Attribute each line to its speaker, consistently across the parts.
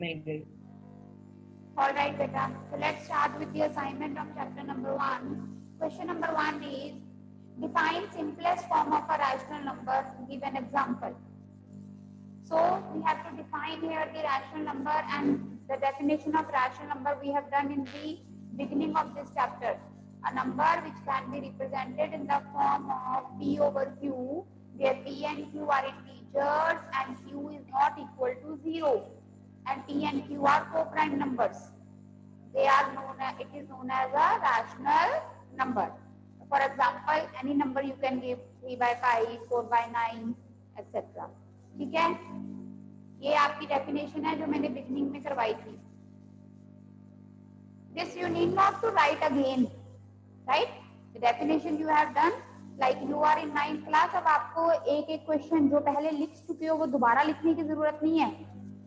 Speaker 1: नहीं
Speaker 2: All right, beta. So let's start with the assignment of chapter number 1. Question number 1 is define simplest form of a rational number. Give an example. So we have to define here the rational number, and the definition of rational number we have done in the beginning of this chapter. A number which can be represented in the form of P over Q, where P and Q are integers and Q is not equal to 0. And P and Q are co-prime numbers. They are known as, it is known as a rational number. For example, any number you can give 3 by 5, 4 by 9, etc. ठीक है, ये आपकी definition है जो मैंने beginning में करवाई थी. This you need not to write again, right? The definition you have done, like you are in 9th class. अब आपको एक एक क्वेश्चन जो पहले लिख चुके हो वो दोबारा लिखने की जरूरत नहीं है,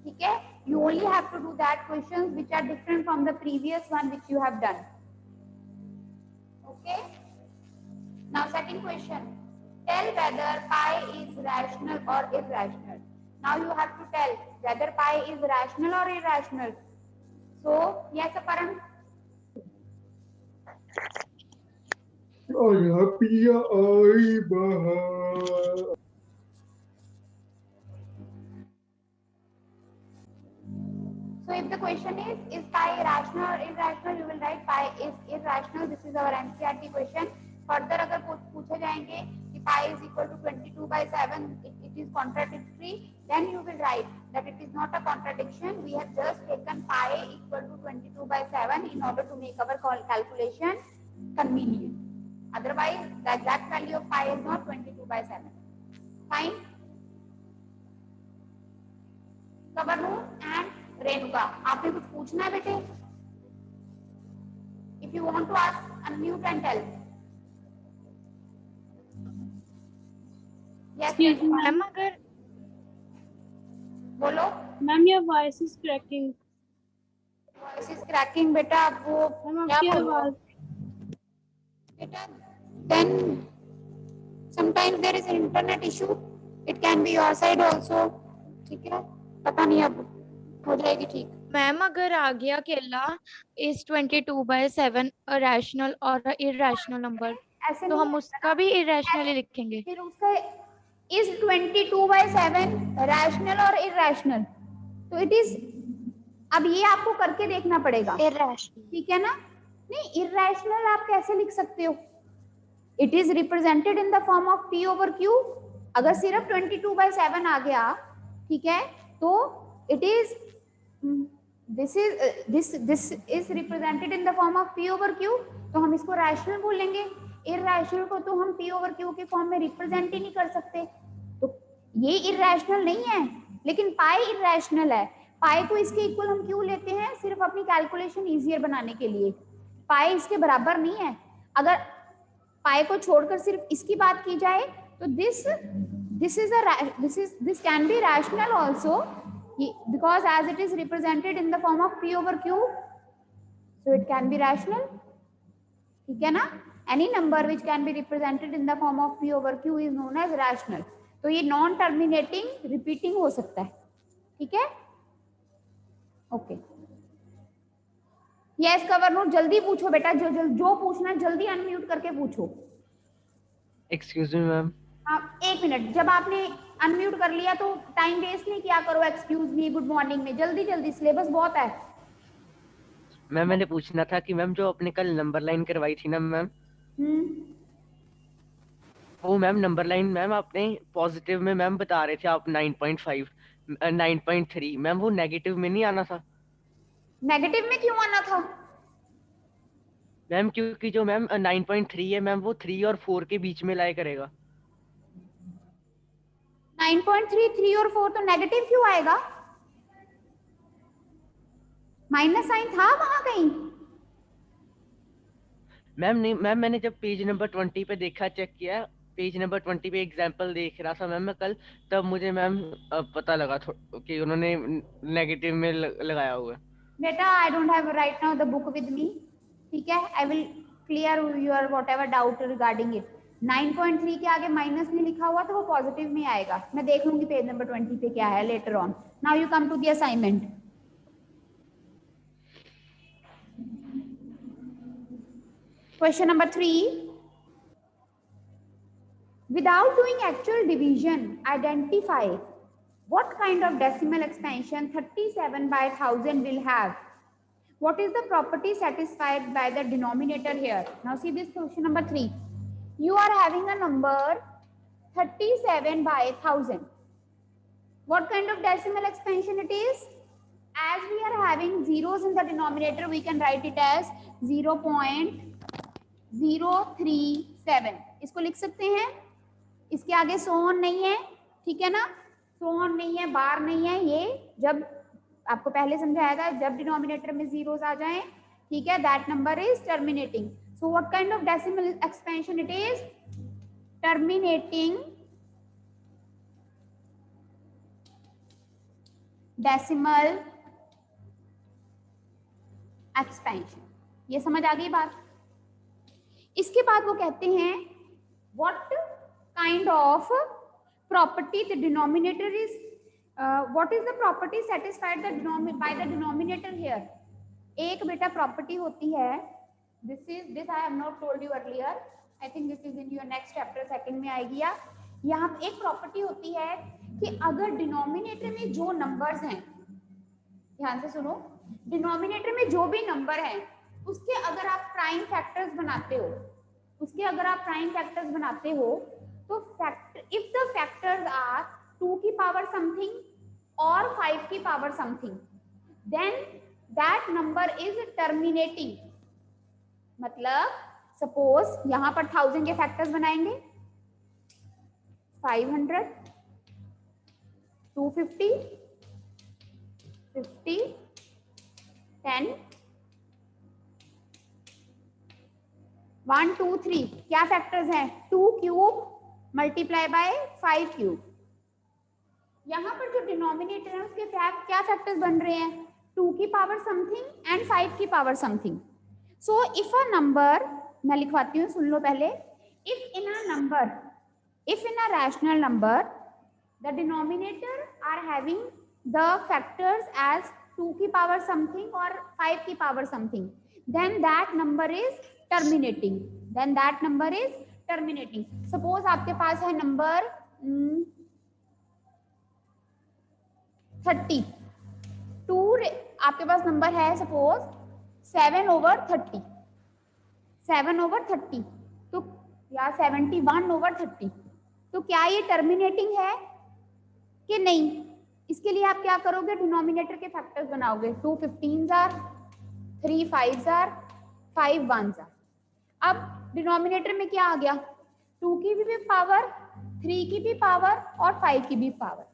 Speaker 2: ठीक है? You only have to do that questions which are different from the previous one which you have done. Okay. Now second question. Tell whether pi is rational or irrational. Now you have to tell whether pi is rational or irrational. So yes, Aparam. So if the question is pi rational or irrational, you will write pi is irrational. This is our NCERT question. Further अगर पूछे जाएंगे कि pi is equal to 22 by 7, it is contradictory, then you will write that it is not a contradiction. We have just taken pi equal to 22 by 7 in order to make our calculation convenient. Otherwise, the exact value of pi is not 22 by 7. Fine. Kavarnu and Renuka, आपने कुछ पूछना है बेटे? If you want to ask, unmute and tell. Yes,
Speaker 3: ma'am अगर
Speaker 2: बोलो.
Speaker 3: Ma'am your voice is cracking.
Speaker 2: Voice is cracking बेटा. अब वो क्या बोलो बेटा? Then sometimes there is an internet issue. It can be your side also. ठीक है, पता नहीं, अब हो जाएगी ठीक.
Speaker 3: मैम अगर आ गया अकेला is 22 by 7 a rational or a irrational number, तो हम उसका भी irrational ही लिखेंगे.
Speaker 2: फिर उसका is 22 by 7 rational or irrational? तो it is, अब ये आपको करके देखना पड़ेगा.
Speaker 3: irrational,
Speaker 2: ठीक है ना? नहीं, irrational आप कैसे लिख सकते हो? It is represented in the form of P over Q. अगर सिर्फ 22 by 7 आ गया, ठीक है, तो it is this is represented in the form of P over Q, तो हम इसको rational बोलेंगे. irrational को तो हम P over Q के फॉर्म में रिप्रेजेंट ही नहीं कर सकते, तो ये irrational नहीं है. लेकिन पाई irrational है. पाई को इसके इक्वल हम क्यों लेते हैं? सिर्फ अपनी कैलकुलेशन इजियर बनाने के लिए. पाई इसके बराबर नहीं है. अगर पाई को छोड़कर सिर्फ इसकी बात की जाए तो this can be rational also, because as it is represented in the form of P over Q, so it can be rational. ठीक है ना? Any number which can be represented in the form of P over Q is known as rational. तो ये non terminating repeating हो सकता है. ठीक है, ओके. यस कवरनूर, जल्दी पूछो बेटा, जो पूछना है जल्दी अनम्यूट करके पूछो.
Speaker 1: Excuse me ma'am.
Speaker 2: हाँ, एक मिनट. जब आपने अनम्यूट कर लिया तो टाइम वेस्ट नहीं किया करो एक्सक्यूज मी, गुड मॉर्निंग में. जल्दी जल्दी, सिलेबस बहुत है.
Speaker 1: मैम मैंने पूछना था कि मैम जो आपने कल नंबर लाइन करवाई थी ना मैम, वो मैम नंबर लाइन मैम आपने पॉजिटिव में मैम बता रहे थे आप 9.5 9.3, मैम वो नेगेटिव में नहीं आना था.
Speaker 2: नेगेटिव में क्यों आना था?
Speaker 1: मैम क्योंकि जो मैम 9.3 है मैम वो 3 और 4 के बीच में लाया करेगा.
Speaker 2: 9.3, 3 और 4 तो नेगेटिव क्यों आएगा? माइनस साइन था वहां कहीं?
Speaker 1: मैम नहीं मैम, मैंने जब पेज नंबर 20 पे देखा, चेक किया, पेज नंबर 20 पे एग्जांपल देख रहा था मैम मैं कल, तब मुझे मैम पता लगा कि उन्होंने नेगेटिव में लगाया हुआ है.
Speaker 2: बेटा I don't have right now the book with me. ठीक है, I will clear your whatever doubt regarding it. 9.3 के आगे माइनस नहीं लिखा हुआ तो वो पॉजिटिव में आएगा. मैं देख लूंगी पेज नंबर 20 पे क्या है later on. Now you come to the assignment. Question number 3. Without doing actual division, identify what kind of decimal expansion 37 by 1000 will have. What is the property satisfied by the denominator here? Now see this question number 3. You are having a number 37 by 1000. What kind of decimal expansion it is? As we are having zeros in the denominator, we can write it as 0.037. इसको लिख सकते हैं. इसके आगे so on नहीं है, ठीक है ना, सो ऑन नहीं है, बार नहीं है. ये जब आपको पहले समझाया था, जब डिनोमिनेटर में जीरोस आ जाएं, ठीक है, that number is terminating. So what kind of decimal expansion it is? Terminating decimal expansion. ये समझ आ गई बात. इसके बाद वो कहते हैं what kind of property the denominator is what is the property satisfied by the denominator here? एक बेटा property होती है, this I have not told you earlier, I think this is in your next chapter second में आएगी. यहाँ एक property होती है कि अगर denominator में जो numbers हैं, ध्यान से सुनो, denominator में जो भी number है उसके अगर आप prime factors बनाते हो, तो factor, if the factors are 2 की पावर समथिंग और 5 की power something, then that number is terminating. मतलब सपोज यहां पर 1000 के फैक्टर्स बनाएंगे, 500, 250, 50, 10, 1, 2, 3. क्या फैक्टर्स हैं? 2 क्यूब मल्टीप्लाई बाय 5 क्यूब. यहाँ पर जो डिनोमिनेटर है उसके क्या फैक्टर्स बन रहे हैं? 2 की पावर समथिंग एंड 5 की power something. So if a number, मैं लिखवाती हूँ, सुन लो पहले. If in a rational number the denominator are having the factors as 2 की पावर समथिंग और 5 की power something, then that number is terminating. Suppose आपके पास है नंबर 30. आपके पास नंबर है सपोज 7/30, तो या 71/30. तो क्या ये टर्मिनेटिंग है कि नहीं? इसके लिए आप क्या करोगे? डिनोमिनेटर के फैक्टर्स बनाओगे. 2 15s are, 3 5s are, 5 1s are. अब डिनोमिनेटर में क्या आ गया? 2 की भी पावर, 3 की भी पावर और 5 की भी पावर.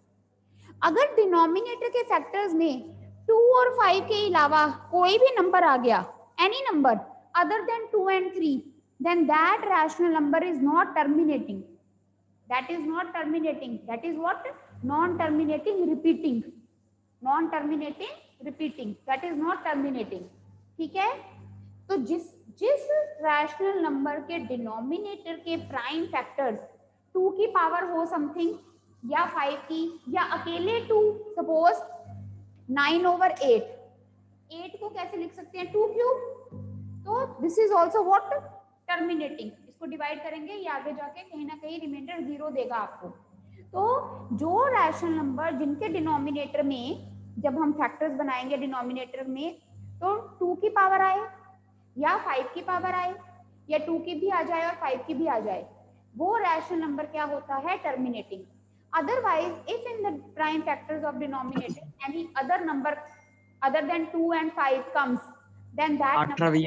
Speaker 2: अगर डिनोमिनेटर के फैक्टर्स में 2 और 5 के अलावा कोई भी नंबर आ गया, any number other than 2 and 3, then that rational number is not terminating. That is what? Non-terminating repeating. That is not terminating. ठीक है? तो जिस रैशनल नंबर के डिनोमिनेटर के प्राइम फैक्टर्स 2 की पावर हो समथिंग या 5 की या अकेले 2, सपोज 9/8. 8 को कैसे लिख सकते हैं? 2 क्यूब. तो this is also what? Terminating. इसको डिवाइड करेंगे, ये आगे जाके कहीं ना कहीं रिमाइंडर 0 देगा आपको. तो जो रैशनल नंबर जिनके डिनोमिनेटर में जब हम फैक्टर्स बनाएंगे डिनोमिनेटर में, तो 2 की पावर आए या 5 की पावर आए या 2 की भी आ जाए और 5 की भी आ जाए, वो रैशनल नंबर क्या होता है? Terminating. Otherwise if in the prime factors of denominator any other number other than 2 and 5 comes, then that number is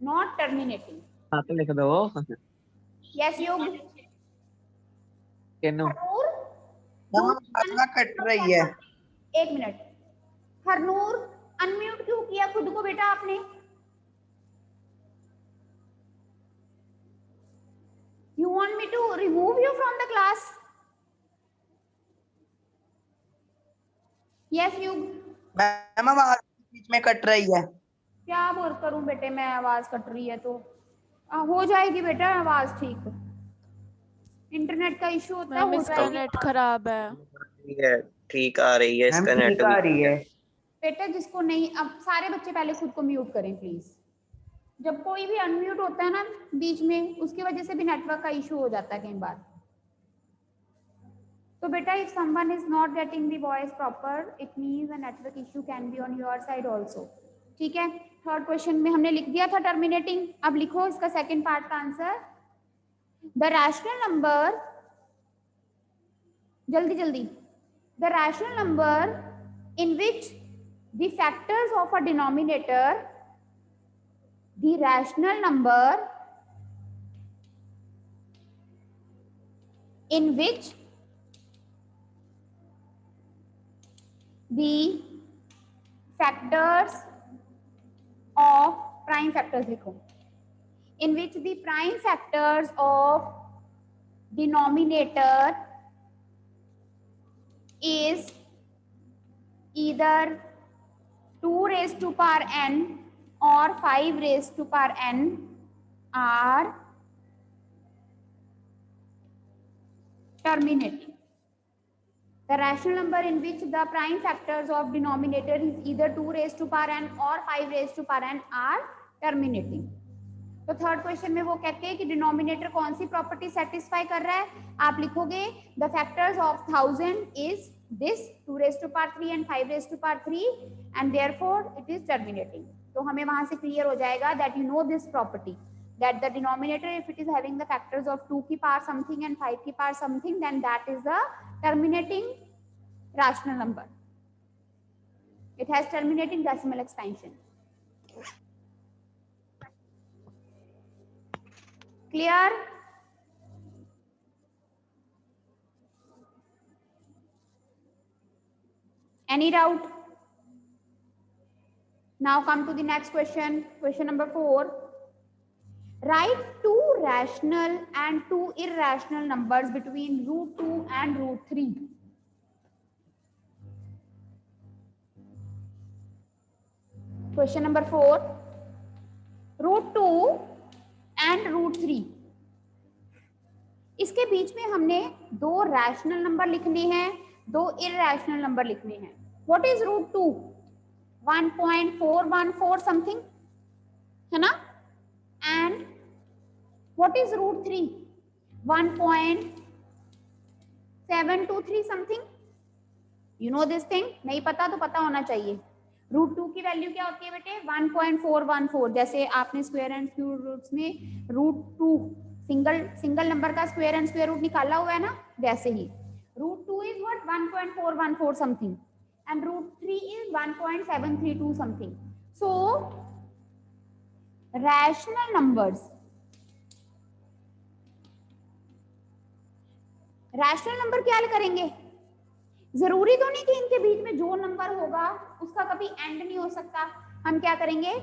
Speaker 2: not terminating.
Speaker 4: तो लिख दो.
Speaker 2: Yes, योग.
Speaker 4: केनो
Speaker 5: आवाज कट रही है.
Speaker 2: 1 मिनट. हरनूर अनम्यूट क्यों किया खुद को बेटा आपने? You want me to remove you from the class? Yes, you.
Speaker 5: Ma'am आवाज बीच में कट रही है.
Speaker 2: क्या बोल करूं बेटे, मैं आवाज कट रही है तो हो जाएगी बेटा आवाज ठीक. इंटरनेट का इशू होता है.
Speaker 6: इसका नेट खराब है.
Speaker 5: ठीक आ रही है इसका नेट.
Speaker 2: बेटा जिसको नहीं, अब सारे बच्चे पहले खुद को म्यूट करें प्लीज. जब कोई भी अनम्यूट होता है ना बीच में, उसकी वजह से भी नेटवर्क का इशू हो जाता है कई बार। तो बेटा if someone is not getting the voice proper, it means a network issue can be on your side also. ठीक है, थर्ड क्वेश्चन में हमने लिख दिया था टर्मिनेटिंग। अब लिखो इसका सेकंड पार्ट का आंसर। द रैशनल नंबर, जल्दी जल्दी, the rational number in which the factors of a denominator, the rational number in which the factors of prime factors लिखो, in which the prime factors of denominator is either 2 raised to power n or 5 raised to power n are terminating. The rational number in which the prime factors of denominator is either 2 raised to power n or 5 raised to power n are terminating. तो third question में वो कहते हैं कि denominator कौन सी property satisfy कर रहा है। आप लिखोगे the factors of 1000 is this 2 raised to power 3 and 5 raised to power 3 and therefore it is terminating. तो हमें वहां से क्लियर हो जाएगा that you know this property, that the denominator if it is having the factors of 2 की power something and 5 की power something, then that is the terminating rational number. It has terminating decimal expansion. Clear? Any doubt? Now come to the next question. Question number 4. Write 2 rational and 2 irrational numbers between root 2 and root 3. Question number 4. Root 2 and root 3. इसके बीच में हमने 2 rational number लिखने हैं, 2 irrational number लिखने हैं. What is root 2? 1.414 something, है ना? And what is root 3? 1.723 something. You know this thing? नहीं पता तो पता होना चाहिए. रूट 2 की वैल्यू क्या होती है बेटे? 1.414. जैसे आपने स्क्वायर एंड स्क्वायर रूट्स में रूट 2 सिंगल नंबर का स्क्वायर एंड स्क्वायर रूट निकाला हुआ है ना, वैसे ही root 2 is what 1.414 something and root 3 is 1.732 something. So rational numbers, rational number क्या करेंगे? जरूरी तो नहीं कि इनके बीच में जो नंबर होगा उसका कभी एंड नहीं हो सकता. हम क्या करेंगे?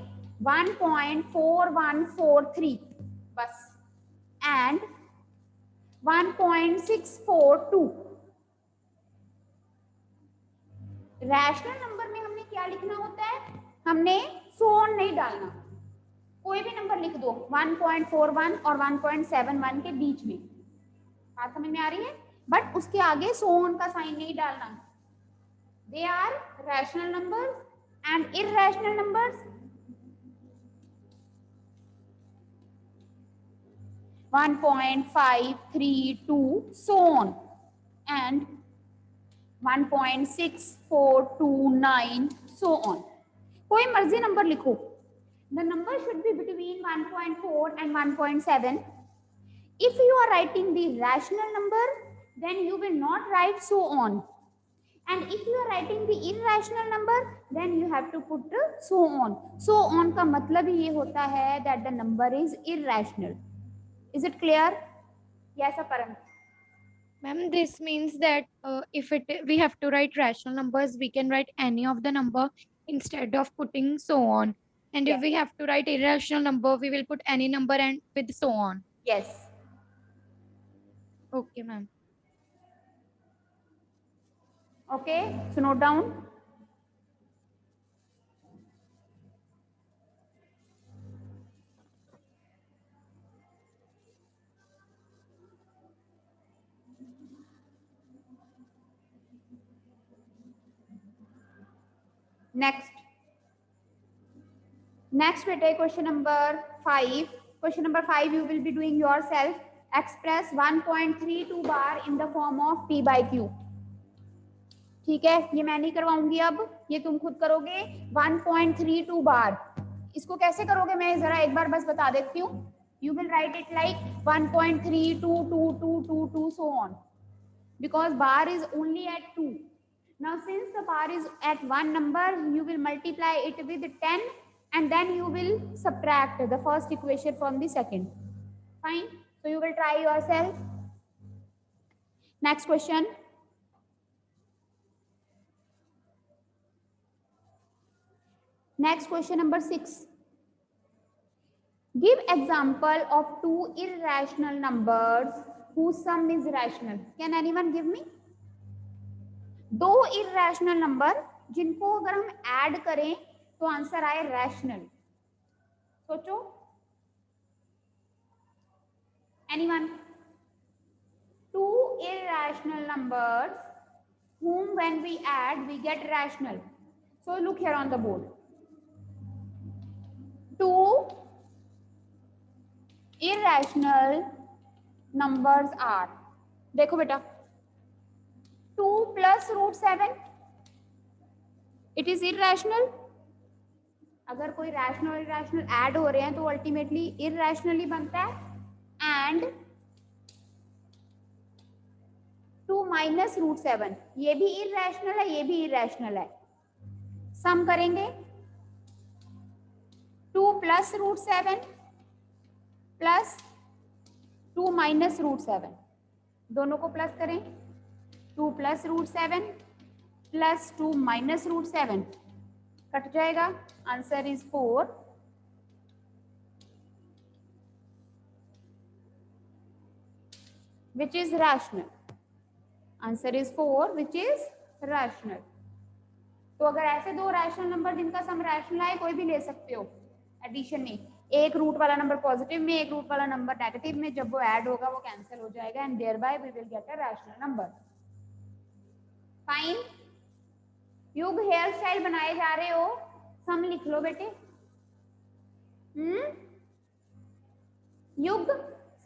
Speaker 2: 1.4143 बस एंड 1.642. रैशनल नंबर में हमने क्या लिखना होता है? हमने सो ऑन नहीं डालना. कोई भी नंबर लिख दो 1.41 और 1.71 के बीच में. बात समझ में आ रही है? बट उसके आगे सो ऑन का साइन नहीं डालना. They are rational numbers and irrational numbers. 1.532 so on and 1.6429 so on. कोई मर्जी नंबर लिखो. The number should be between 1.4 and 1.7. If you are writing the rational number, then you will not write so on. And if you are writing the irrational number, then you have to put so on. So on का मतलब ही ये होता है that the number is irrational. Is it clear? Yes, Aparam.
Speaker 3: Ma'am, this means that if we have to write rational numbers, we can write any of the number instead of putting so on. And
Speaker 2: Yes.
Speaker 3: if we have to write irrational number, we will put any number and with so on.
Speaker 2: Yes.
Speaker 3: Okay, ma'am.
Speaker 2: Okay, so note down. Next. Next बेटे question number 5. Question number 5 you will be doing yourself. Express 1.32 bar in the form of P by Q. ठीक है, ये मैं नहीं करवाऊंगी, अब ये तुम खुद करोगे. 1.32 बार, इसको कैसे करोगे मैं जरा एक बार बस बता देती हूँ. You will write it like 1.322222 so on, because bar is only at 2. Now since the bar is at one number, you will multiply it with 10 and then you will subtract the first equation from the second. Fine, so you will try yourself. Next question. Next question number 6. Give example of two irrational numbers whose sum is rational. Can anyone give me? दो irrational number जिनको अगर हम add करें तो answer आए rational. सोचो. Anyone? Two irrational numbers whom when we add we get rational. So look here on the board. Two irrational numbers are, देखो बेटा, 2 plus root 7, it is irrational. अगर कोई रैशनल इरेशनल ऐड हो रहे हैं तो अल्टीमेटली इरेशनली बनता है. एंड 2 minus root 7, ये भी इरेशनल है, ये भी इरेशनल है. सम करेंगे 2 plus root 7 plus 2 minus root 7, दोनों को प्लस करें. 2 plus root 7 plus 2 minus root 7 cut जाएगा. Answer is 4. which is rational. Answer is 4 which is rational. तो अगर ऐसे दो रैशनल नंबर जिनका सम रैशनल आए कोई भी ले सकते हो एडिशन में. एक रूट वाला नंबर पॉजिटिव में, एक रूट वाला नंबर नेगेटिव में, जब वो ऐड होगा वो कैंसिल हो जाएगा and there by we will get a rational number. Fine. युग हेयर स्टाइल बनाए जा रहे हो, सम लिख लो बेटे. युग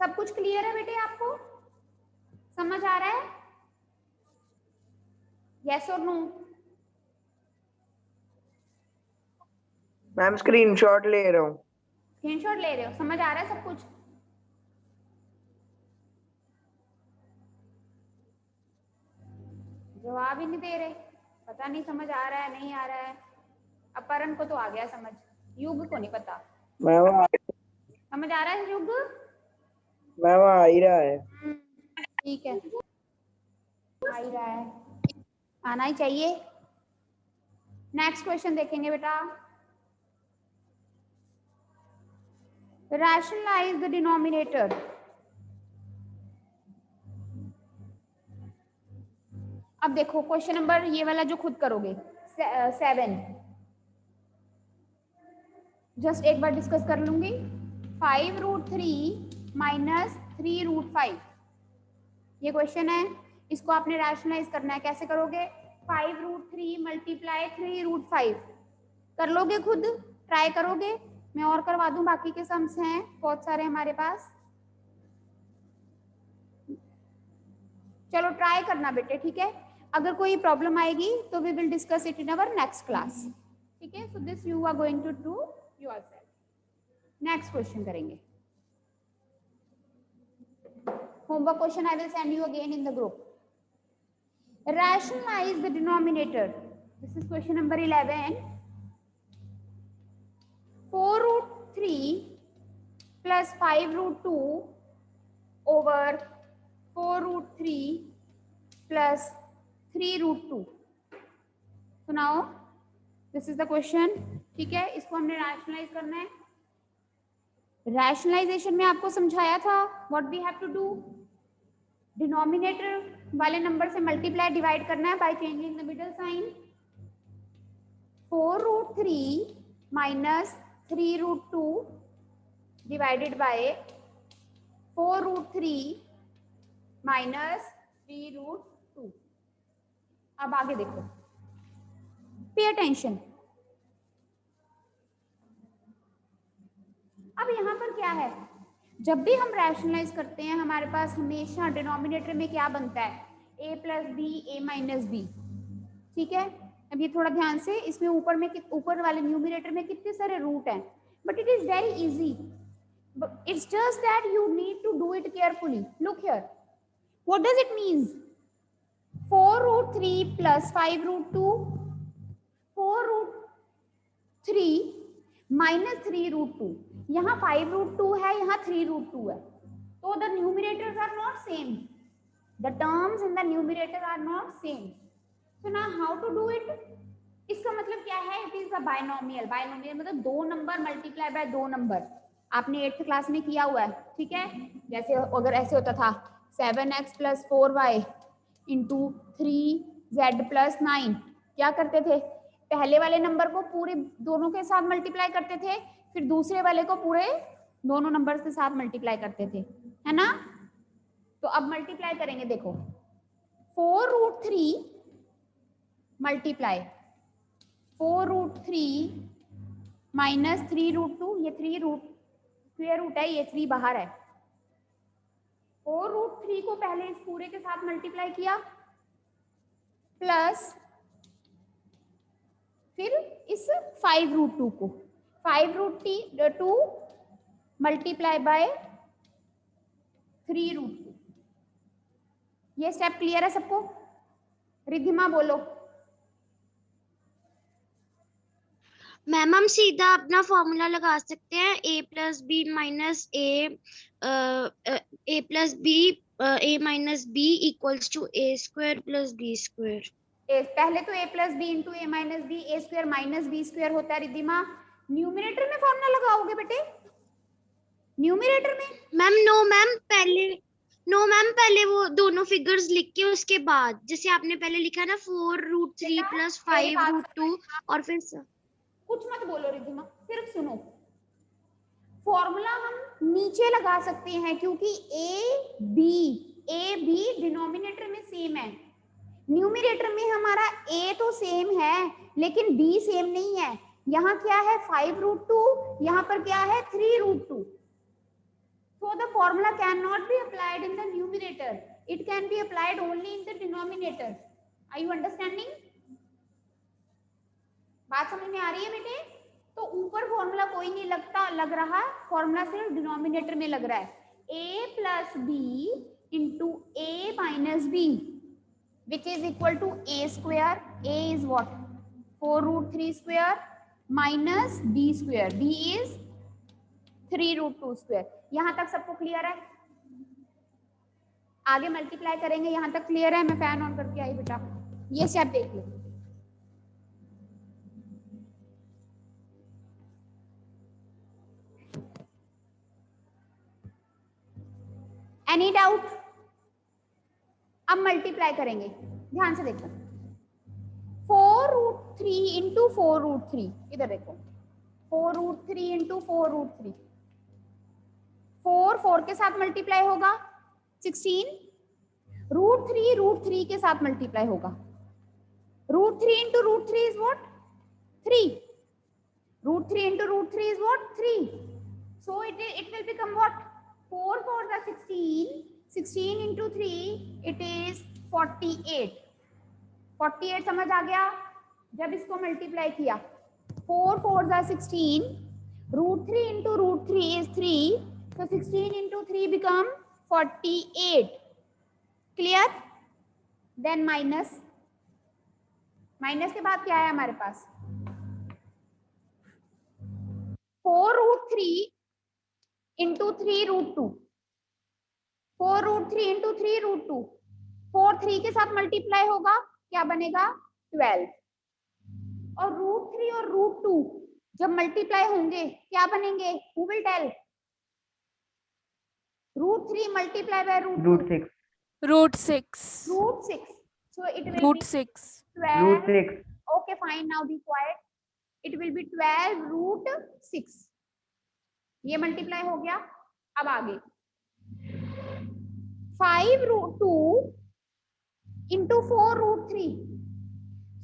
Speaker 2: सब कुछ क्लियर है बेटे? आपको समझ आ रहा है? यस और नो?
Speaker 5: मैम स्क्रीनशॉट ले रहा हूँ.
Speaker 2: स्क्रीनशॉट ले रहे हो? समझ आ रहा है सब कुछ? जवाब ही नहीं दे रहे. पता नहीं समझ आ रहा है नहीं आ रहा है. अपरन को तो आ गया समझ, युग को नहीं पता. समझ आ रहा है युग?
Speaker 5: मैम आ ही रहा है.
Speaker 2: ठीक है, आ ही रहा है, आना ही चाहिए. नेक्स्ट क्वेश्चन देखेंगे बेटा. Rationalize the denominator. अब देखो क्वेश्चन नंबर ये वाला जो खुद करोगे 7, जस्ट एक बार डिस्कस कर लूंगी. 5 root 3 minus 3 root 5, ये क्वेश्चन है. इसको आपने रैशनलाइज करना है. कैसे करोगे? 5 root 3 मल्टीप्लाई 3 root 5 कर लोगे खुद? ट्राई करोगे? मैं और करवा दूं, बाकी के सम्स हैं बहुत सारे हमारे पास. चलो ट्राई करना बेटे, ठीक है? अगर कोई प्रॉब्लम आएगी तो we will discuss it in our next class. ठीक है? So this you are going to do yourself. Next question करेंगे. Homework question I will send you again in the group. Rationalize the denominator. This is question number 11. 4 root 3 plus 5 root 2 over 4 root 3 plus 3 root 2. So now this is the question. ठीक है, इसको हमने rationalize करना है. Rationalization में आपको समझाया था what we have to do. Denominator वाले नंबर से मल्टीप्लाई डिवाइड करना है by changing the middle sign. 4 root 3 minus 3 root 2 divided by 4 root 3 minus 3 root 2. अब आगे देखो, पे अटेंशन. अब यहाँ पर क्या है, जब भी हम रैशनलाइज करते हैं हमारे पास हमेशा डिनोमिनेटर में क्या बनता है, a plus B A minus B, ठीक है। अब ये थोड़ा ध्यान से, इसमें ऊपर में ऊपर वाले न्यूमिनेटर में कितने सारे रूट हैं, but it is very easy, it's just that you need to do it carefully. Look here, what does it means? 4 root 3 plus 5 root 2, 4 root 3 minus 3 root 2, यहाँ 5 root 2 है, यहाँ 3 root 2 है, तो the numerators are not same, the terms in the numerator are not same. So now how to do it? इसका मतलब क्या है, it is a binomial. binomial मतलब दो नंबर मल्टीप्लाई बाय दो नंबर, आपने 8th क्लास में किया हुआ है, ठीक है। जैसे अगर ऐसे होता था 7x plus 4y into 3z plus 9, क्या करते थे, पहले वाले नंबर को पूरे दोनों के साथ मल्टीप्लाई करते थे, फिर दूसरे वाले को पूरे दोनों नंबर के साथ मल्टीप्लाई करते थे, है ना। तो अब मल्टीप्लाई करेंगे, देखो 4 root 3 multiply 4 root 3 minus 3 root 2, ये 3 रूट स्क्वायर रूट है, ये 3 बाहर है, 4 रूट 3 को पहले इस पूरे के साथ मल्टीप्लाई किया, प्लस फिर इस 5 रूट 2 को 5 रूट 2 मल्टीप्लाई बाय 3 रूट 2। ये स्टेप क्लियर है सबको? रिद्धिमा बोलो।
Speaker 4: मैम हम सीधा अपना फॉर्मूला लगा सकते हैं, a plus B minus a plus B a minus B equals to a square plus b square.
Speaker 2: पहले तो a plus B into A minus B, A square minus B square होता है। रिद्धिमा न्यूमिनेटर में formula लगाओगे बेटे, numerator में?
Speaker 4: No ma'am पहले वो दोनों फिगर्स लिख के उसके बाद, जैसे आपने पहले लिखा ना 4 रूट 3 प्लस 5 रूट 2 और फिर
Speaker 2: कुछ मत बोलो रिद्धिमा, सिर्फ सुनो। फॉर्मूला हम नीचे लगा सकते हैं क्योंकि ए बी डिनोमिनेटर में सेम है, न्यूमिनेटर में हमारा a तो सेम है लेकिन b सेम नहीं है। यहाँ क्या है 5 रूट 2, यहाँ पर क्या है 3 root 2। So the formula cannot be applied in the numerator, it can be applied only in the denominator. Are you understanding? बात समझ में आ रही है बेटे? तो ऊपर फॉर्मूला कोई नहीं लग रहा, फॉर्मूला सिर्फ डिनोमिनेटर में लग रहा है, a plus B into a minus B which is equal to a square. a is what? 4 root 3 square minus b square, b is 3 root 2 square. यहां तक सबको क्लियर है? आगे मल्टीप्लाई करेंगे, यहां तक क्लियर है? मैं फैन ऑन करके आई बेटा, ये स्टेप देख लो। Any doubt? अब मल्टीप्लाई करेंगे, ध्यान से देखो, 4 रूट 3 इंटू 4 रूट 3, इधर देखो 4 रूट 3 इंटू 4 रूट 3, 4 के साथ मल्टीप्लाई होगा 16, रूट 3 के साथ मल्टीप्लाई होगा, root 3 into root 3 is what 3, root 3 into root 3 is what 3, so it will become what 4 4 the 16, 16 into 3 it is 48. 48 समझ आ गया? जब इसको मल्टीप्लाई किया 4 4 जा 16, root 3 into root 3 is 3, so 16 into 3 become 48. Clear? Then minus के बाद क्या है हमारे पास 4 root 3 into 3 root 2, 4 root 3 into 3 root 2, 4 3 के साथ मल्टीप्लाई होगा, क्या बनेगा 12, और रूट 3 और रूट 2 जब मल्टीप्लाई होंगे क्या बनेंगे, who will tell? Root 3 multiply by root 6,
Speaker 6: root 6
Speaker 2: so it will
Speaker 6: root
Speaker 2: be
Speaker 6: 6
Speaker 2: 12. Okay, fine, now be quiet. It will be 12 root 6, ये मल्टीप्लाई हो गया। अब आगे 5 root 2 into 4 root 3.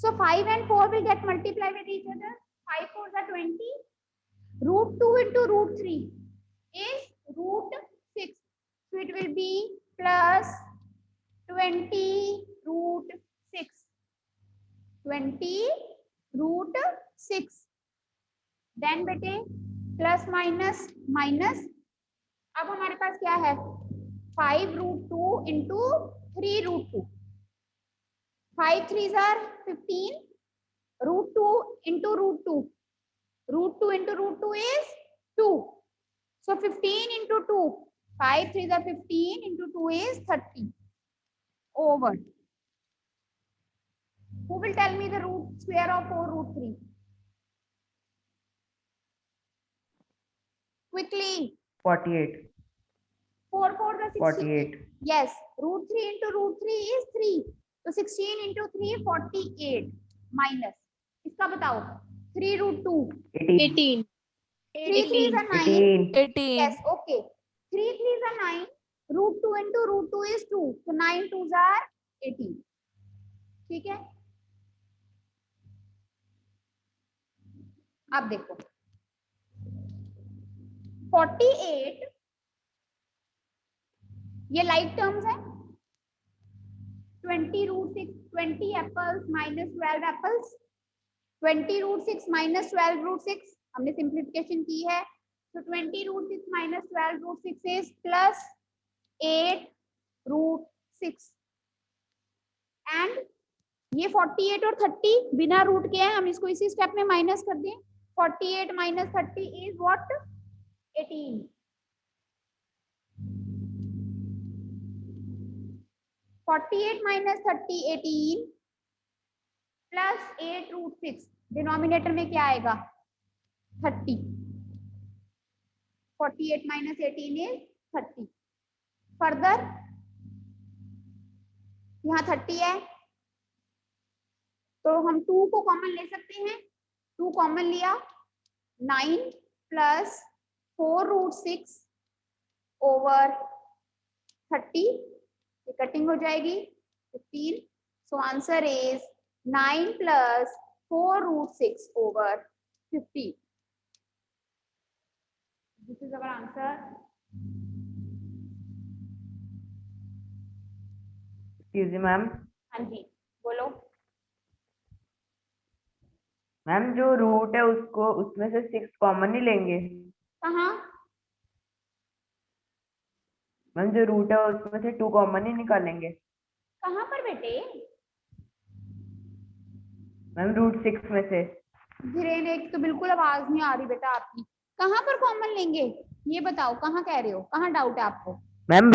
Speaker 2: So 5 and 4 will get multiplied with each other. 5 4s are 20. Root 2 into root 3. it will be plus 20 root 6. 20 root 6. Then बेटे plus minus minus, अब हमारे पास क्या है 5 root 2 into 3 root 2. 5 3s are 15. Root 2 into root 2. Root 2 into root 2 is 2. So 15 into 2. 5 3s are 15 into 2 is 30. Over. Who will tell me the root square of 4 root 3? Quickly.
Speaker 5: 48.
Speaker 2: 4 4 the 16.
Speaker 5: 48.
Speaker 2: Yes. Root 3 into root 3 is 3. So 16 into 3 48 minus. इसका बताओ 3 root 2.
Speaker 5: 18.
Speaker 2: 3 3s are 9.
Speaker 5: 18.
Speaker 6: 18.
Speaker 2: Yes, okay. 3 3s are 9. Root 2 into root 2 is 2. So 9 2s are 18. ठीक है, अब देखो 48 ये like terms है. 20 root 6 20 apples minus 12 apples. 20 root 6 minus 12 root 6 हमने simplification की है. तो 20 root 6 minus 12 root 6 is plus 8 root 6. And ये 48 और 30 बिना रूट के है, हम इसको इसी स्टेप में माइनस कर दें. 48 minus 30 is what? 18. 48 minus 30 18 plus 8 root 6. Denominator में क्या आएगा 30. 48 minus 18 is 30. फर्दर यहाँ 30 है तो हम 2 को कॉमन ले सकते हैं. 2 कॉमन लिया 9 plus 4 root 6 over 30. ये कटिंग हो जाएगी 15. So answer is 9 plus 4 root 6 over 50. This is our answer.
Speaker 5: Excuse me, ma'am.
Speaker 2: हाँ जी बोलो.
Speaker 5: मैम जो रूट है उसको उसमें से 6 कॉमन नहीं लेंगे.
Speaker 2: कहाँ?
Speaker 5: मैम जो रूट है उसमें से 2 कॉमन ही निकालेंगे.
Speaker 2: कहाँ पर बेटे?
Speaker 5: मैम रूट 6 में से.
Speaker 2: धीरेन एक तो बिल्कुल आवाज नहीं आ रही बेटा आपकी. कहाँ पर कॉमन लेंगे ये बताओ, कहाँ कह रहे हो, कहाँ डाउट है आपको?
Speaker 5: मैम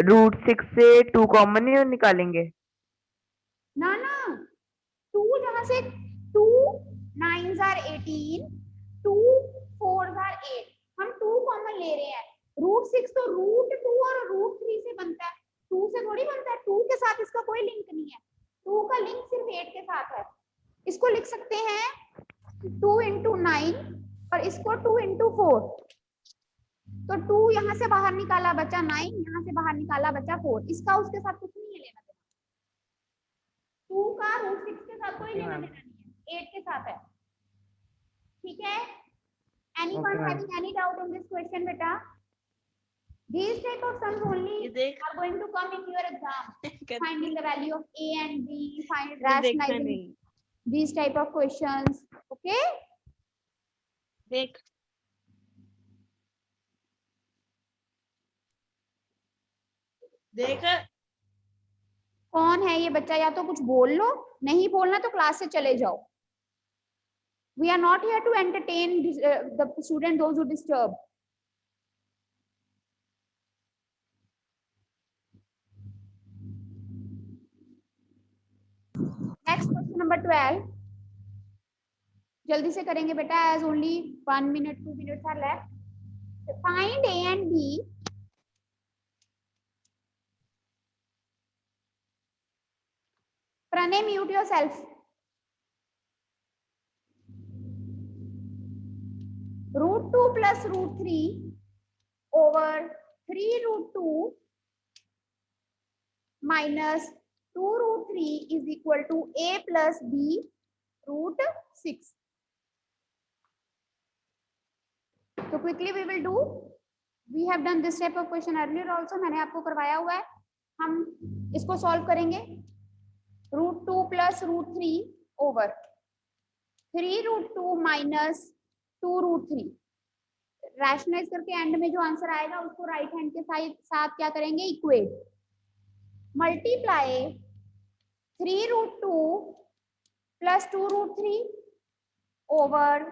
Speaker 5: रूट 6 से 2 कॉमन ही निकालेंगे.
Speaker 2: ना ना 2 जहाँ से 2 9s are 18 2 4s are 8. हम 2 कॉमन ले रहे हैं. रूट 6 तो रूट 2 और रूट 3 से बनता है, 2 से थोड़ी बनता है. 2 के साथ इसका कोई लिंक नहीं है. 2 का लिंक सिर्फ 8 के साथ है. इसको लिख सकते हैं 2 into 9 और इसको 2 into 4. तो 2 यहाँ से बाहर निकाला बचा 9, यहाँ से बाहर निकाला बचा 4. इसका उसके साथ कुछ नहीं है लेना देना. 2 का रूट 6 के साथ कोई लेना देना नहीं है, 8 के साथ है. ठीक है. Anyone having any doubt on this question beta? These type of sums only are going to come in your exam. Finding the value of A and B, find rationalizing these type of questions. Okay.
Speaker 4: देख देख
Speaker 2: कौन है ये बच्चा? या तो कुछ बोल लो, नहीं बोलना तो क्लास से चले जाओ. We are not here to entertain the student those who disturb. Next question number 12. जल्दी से करेंगे बेटा as only 1 minute 2 minutes are left. Find A and B. Pranay, mute yourself. Root 2 plus root 3 over 3 root 2 minus 2 root 3 is equal to A plus B root 6. So quickly we will do. We have done this type of question earlier also, मैंने आपको करवाया हुआ है। हम इसको solve करेंगे। √2 plus √3 over 3√2 minus 2√3, rationalise करके and में जो आंसर आएगा उसको राइट हैंड के साथ क्या करेंगे, equate. Multiply 3√2 plus 2√3 over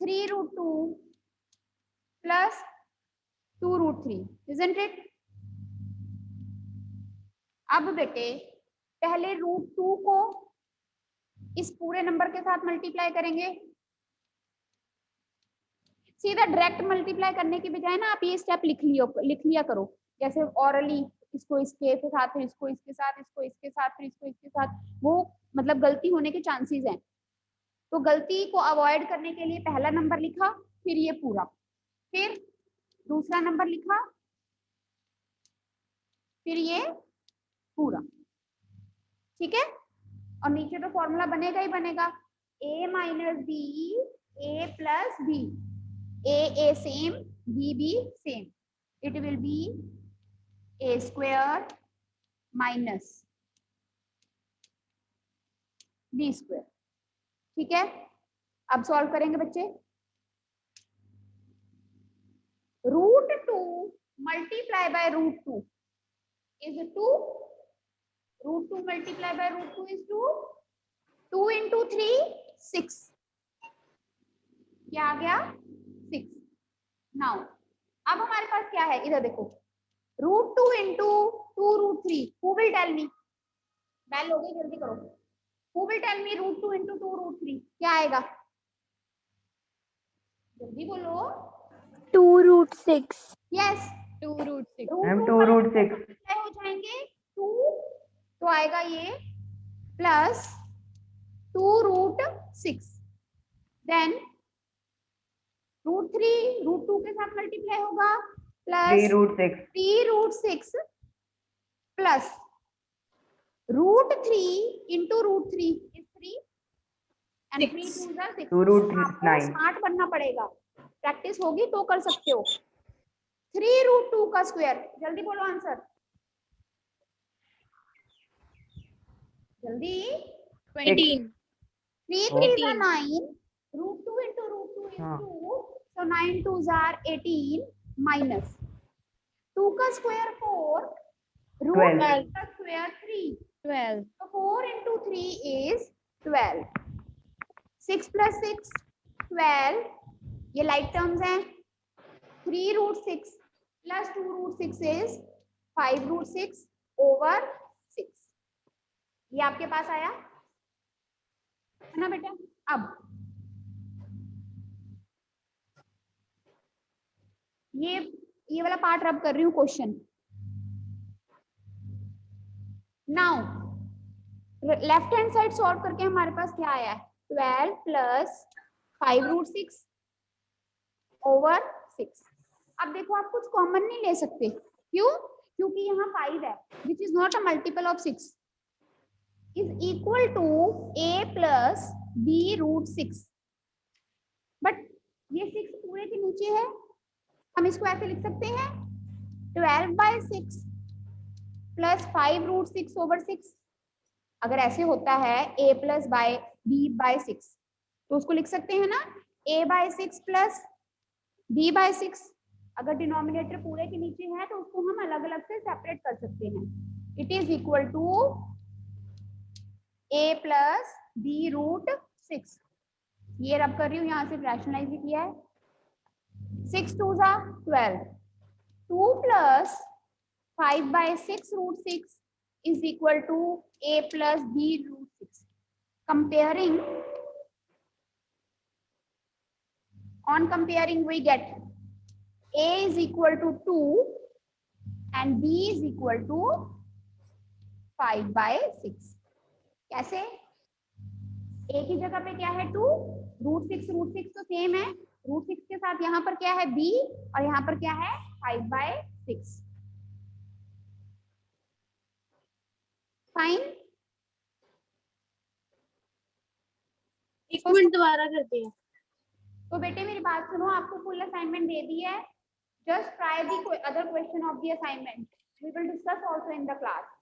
Speaker 2: 3√2 plus 2√3, isn't it? अब बेटे पहले √2 को इस पूरे नंबर के साथ मल्टीप्लाई करेंगे। सीधा डायरेक्ट मल्टीप्लाई करने की बजाय ना आप ये स्टेप लिख लिया करो, जैसे ऑरली, इसको इसके साथ, फिर इसको इसके साथ, इसको इसके साथ, फिर इसको इसके साथ, वो मतलब गलती होने के चांसेस हैं। तो गलती को अवॉइड करने के लिए पहला नंबर लिखा, फिर ये पूरा, फिर दूसरा नंबर लिखा, फिर ये पूरा, ठीक है। और नीचे तो फॉर्मूला बनेगा ही बनेगा, a minus B a plus B, a same b same, it will be a square minus b square, ठीक है। अब सॉल्व करेंगे बच्चे। √2 multiply by √2 is 2, √2 multiplied by √2 is 2, 2 into 3 6, क्या आ गया 6। नाउ अब हमारे पास क्या है, इधर देखो, √2 into 2√3, who will tell me, bell हो गई, जल्दी करो, who will tell me √2 into 2√3 क्या आएगा, जल्दी बोलो।
Speaker 6: 2√6.
Speaker 2: यस
Speaker 3: 2√6.
Speaker 5: मैम 2√6
Speaker 2: क्या हो जाएंगे 2, तो आएगा ये प्लस 2√6, देन √3 √2 के साथ मल्टीप्लाई होगा plus 3√6 plus √3 into √3 is 3 and 3 2s are 6,
Speaker 5: 2√9
Speaker 2: smart बनना पड़ेगा, प्रैक्टिस होगी तो कर सकते हो। 3√2 का स्क्वायर, जल्दी बोलो आंसर, जल्दी।
Speaker 3: 18.
Speaker 2: 3 3s are 9, √2 into √2 is 2, so 9 2s are 18 minus 2 का स्क्वायर 4, √3 का square 3,
Speaker 3: 12.
Speaker 2: so 4 into 3 is 12, 6 plus 6 12, ये लाइक टर्म्स हैं, 3√6 plus 2√6 is 5√6 over 6, ये आपके पास आया है ना बेटा। अब ये वाला पार्ट रब कर रही हूँ question. Now left hand side solve करके हमारे पास क्या आया है, 12 प्लस 5√6 ओवर 6। अब देखो आप कुछ कॉमन नहीं ले सकते, क्यों, क्योंकि यहाँ 5 है which is not a multiple of 6, is equal to a plus b√6, but ये 6 पूरे के नीचे है, हम इसको ऐसे लिख सकते हैं 12/6 प्लस 5√6 ओवर 6। अगर ऐसे होता है a प्लस बाय b/6 तो उसको लिख सकते हैं ना a/6 प्लस b/6। अगर डिनोमिनेटर पूरे के नीचे है तो उसको हम अलग अलग से सेपरेट कर सकते हैं, it is equal to a plus b√6। ये रब कर रही हूँ, यहाँ से रैशनलाइज भी किया है, 6 2s are 12, 2 plus 5/6√6 is equal to a plus b√6. Comparing, on comparing we get a is equal to 2 and b is equal to 5/6। कैसे, a की जगह पे क्या है 2, √6 तो सेम है, √6 के साथ यहाँ पर क्या है b और यहाँ पर क्या है 5/6। फाइन,
Speaker 4: एक मिनट दोबारा करते हैं।
Speaker 2: तो बेटे मेरी बात सुनो, आपको फुल असाइनमेंट दे दी है, Just try the other question of the assignment. We will discuss also in the class.